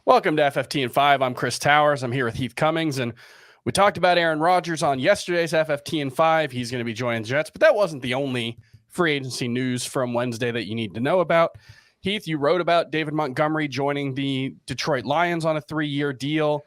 Welcome to FFT and 5. I'm Chris Towers. I'm here with Heath Cummings, and we talked about Aaron Rodgers on yesterday's FFT and 5. He's going to be joining the Jets, but that wasn't the only free agency news from Wednesday that you need to know about. Heath, you wrote about David Montgomery joining the Detroit Lions on a 3-year deal.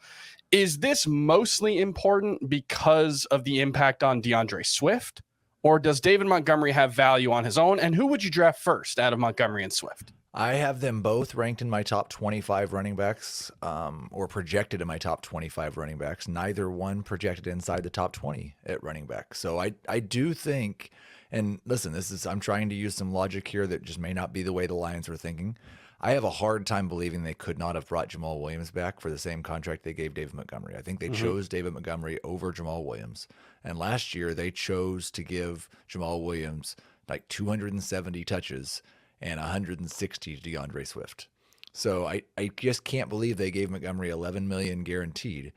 Is this mostly important because of the impact on DeAndre Swift, or does David Montgomery have value on his own? And who would you draft first out of Montgomery and Swift? I have them both ranked in my top 25 running backs, or projected in my top 25 running backs. Neither one projected inside the top 20 at running back. So I do think, and listen, I'm trying to use some logic here that just may not be the way the Lions were thinking. I have a hard time believing they could not have brought Jamal Williams back for the same contract they gave David Montgomery. I think they chose David Montgomery over Jamal Williams. And last year they chose to give Jamal Williams like 270 touches and 160 to DeAndre Swift. So I just can't believe they gave Montgomery $11 million guaranteed,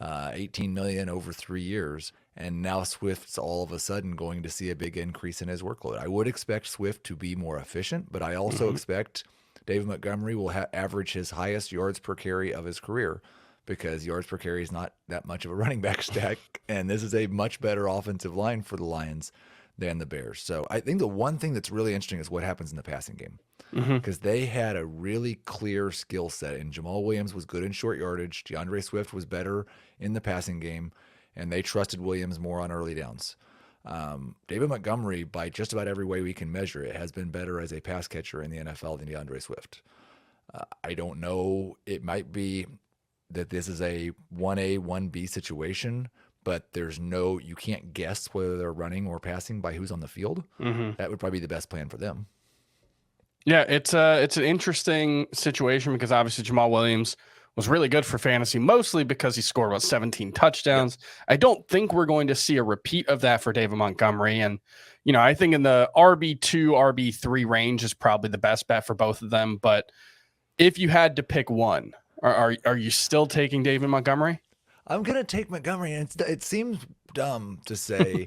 $18 million over 3 years, and now Swift's all of a sudden going to see a big increase in his workload. I would expect Swift to be more efficient, but I also expect David Montgomery will average his highest yards per carry of his career, because yards per carry is not that much of a running back stack, and this is a much better offensive line for the Lions than the Bears. So I think the one thing that's really interesting is what happens in the passing game, because they had a really clear skill set, and Jamal Williams was good in short yardage. DeAndre Swift was better in the passing game, and they trusted Williams more on early downs. David Montgomery, by just about every way we can measure it, has been better as a pass catcher in the NFL than DeAndre Swift. I don't know. It might be that this is a 1A, 1B situation, but you can't guess whether they're running or passing by who's on the field. That would probably be the best plan for them. Yeah, it's an interesting situation because obviously Jamal Williams was really good for fantasy, mostly because he scored 17 touchdowns. Yep. I don't think we're going to see a repeat of that for David Montgomery. And, I think in the RB2, RB3 range is probably the best bet for both of them. But if you had to pick one, are you still taking David Montgomery? I'm going to take Montgomery, and it seems dumb to say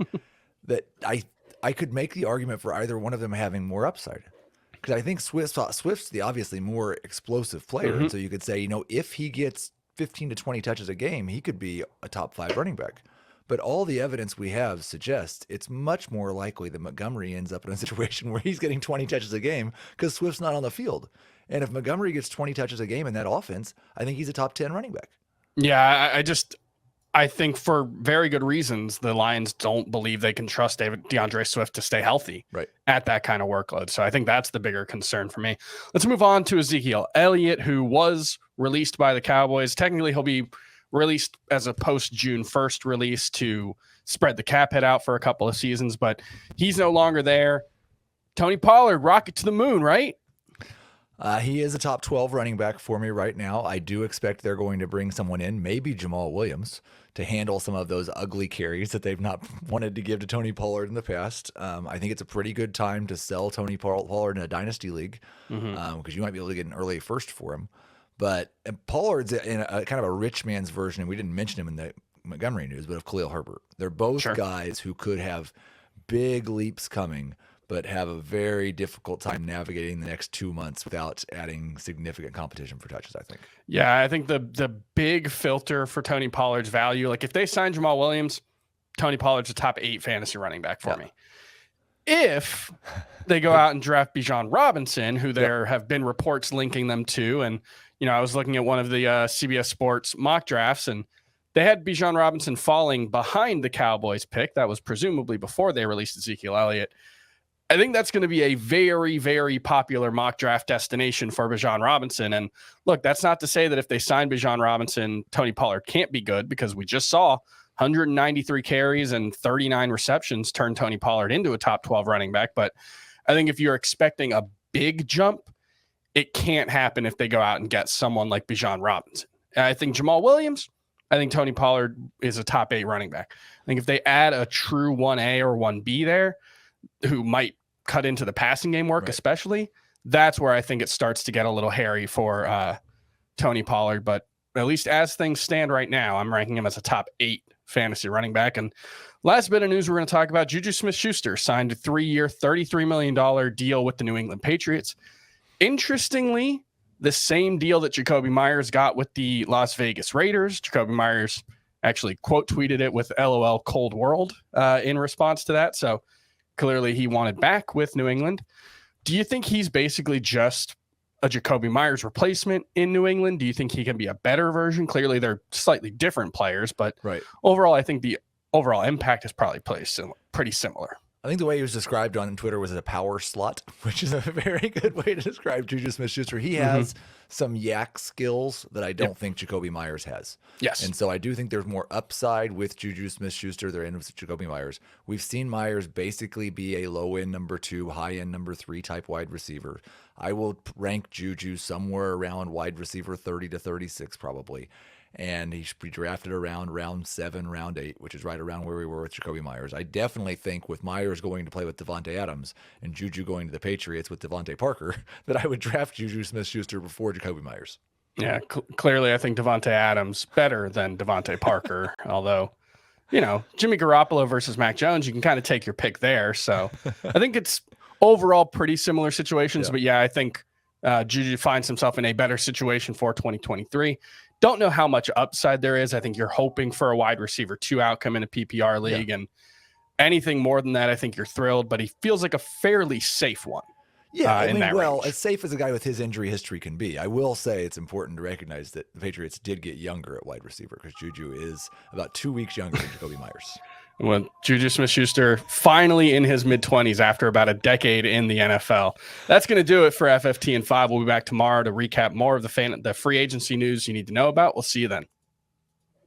that I could make the argument for either one of them having more upside, because I think Swift's the obviously more explosive player. And so you could say, if he gets 15 to 20 touches a game, he could be a top 5 running back. But all the evidence we have suggests it's much more likely that Montgomery ends up in a situation where he's getting 20 touches a game because Swift's not on the field. And if Montgomery gets 20 touches a game in that offense, I think he's a top 10 running back. Yeah, I think for very good reasons, the Lions don't believe they can trust DeAndre Swift to stay healthy at that kind of workload. So I think that's the bigger concern for me. Let's move on to Ezekiel Elliott, who was released by the Cowboys. Technically, he'll be released as a post-June 1st release to spread the cap hit out for a couple of seasons, but he's no longer there. Tony Pollard, rocket to the moon, right? He is a top 12 running back for me right now. I do expect they're going to bring someone in, maybe Jamal Williams, to handle some of those ugly carries that they've not wanted to give to Tony Pollard in the past. I think it's a pretty good time to sell Tony Pollard in a dynasty league, because you might be able to get an early first for him. But Pollard's in a kind of a rich man's version, and we didn't mention him in the Montgomery news, but of Khalil Herbert. They're both guys who could have big leaps coming, but have a very difficult time navigating the next 2 months without adding significant competition for touches, I think. Yeah, I think the big filter for Tony Pollard's value, like if they sign Jamal Williams, Tony Pollard's a top 8 fantasy running back for me. If they go out and draft Bijan Robinson, who there have been reports linking them to, and I was looking at one of the CBS Sports mock drafts, and they had Bijan Robinson falling behind the Cowboys pick. That was presumably before they released Ezekiel Elliott. I think that's going to be a very, very popular mock draft destination for Bijan Robinson. And look, that's not to say that if they sign Bijan Robinson, Tony Pollard can't be good, because we just saw 193 carries and 39 receptions turn Tony Pollard into a top 12 running back. But I think if you're expecting a big jump, it can't happen if they go out and get someone like Bijan Robinson. And I think Jamal Williams, I think Tony Pollard is a top 8 running back. I think if they add a true 1A or 1B there, who might cut into the passing game work, especially, that's where I think it starts to get a little hairy for Tony Pollard. But at least as things stand right now, I'm ranking him as a top 8 fantasy running back. And last bit of news we're going to talk about, JuJu Smith-Schuster signed a 3-year, $33 million deal with the New England Patriots. Interestingly, the same deal that Jacoby Myers got with the Las Vegas Raiders. Jacoby Myers actually quote tweeted it with LOL cold world in response to that. So clearly he wanted back with New England. Do you think he's basically just a Jacoby Myers replacement in New England? Do you think he can be a better version? Clearly they're slightly different players, but overall, I think the overall impact is probably pretty similar. I think the way he was described on Twitter was as a power slut, which is a very good way to describe JuJu Smith-Schuster. He has some yak skills that I don't think Jacoby Myers has. Yes. And so I do think there's more upside with JuJu Smith-Schuster than with Jacoby Myers. We've seen Myers basically be a low-end number 2, high-end number 3 type wide receiver. I will rank JuJu somewhere around wide receiver 30 to 36 probably. And he should be drafted around round 7, round 8, which is right around where we were with Jacoby Myers. I definitely think with Myers going to play with Devontae Adams and JuJu going to the Patriots with Devontae Parker, that I would draft JuJu Smith-Schuster before Jacoby Myers. Yeah, clearly I think Devontae Adams better than Devontae Parker, although, you know, Jimmy Garoppolo versus Mac Jones, you can kind of take your pick there. So I think it's overall pretty similar situations, but yeah, I think JuJu finds himself in a better situation for 2023. Don't know how much upside there is. I think you're hoping for a wide receiver 2 outcome in a PPR league, and anything more than that, I think you're thrilled, but he feels like a fairly safe one. Yeah, I mean, well, as safe as a guy with his injury history can be. I will say it's important to recognize that the Patriots did get younger at wide receiver because JuJu is about 2 weeks younger than Jacoby Myers. When JuJu Smith-Schuster finally in his mid-20s after about a decade in the NFL. That's going to do it for FFT and 5. We'll be back tomorrow to recap more of the free agency news you need to know about. We'll see you then.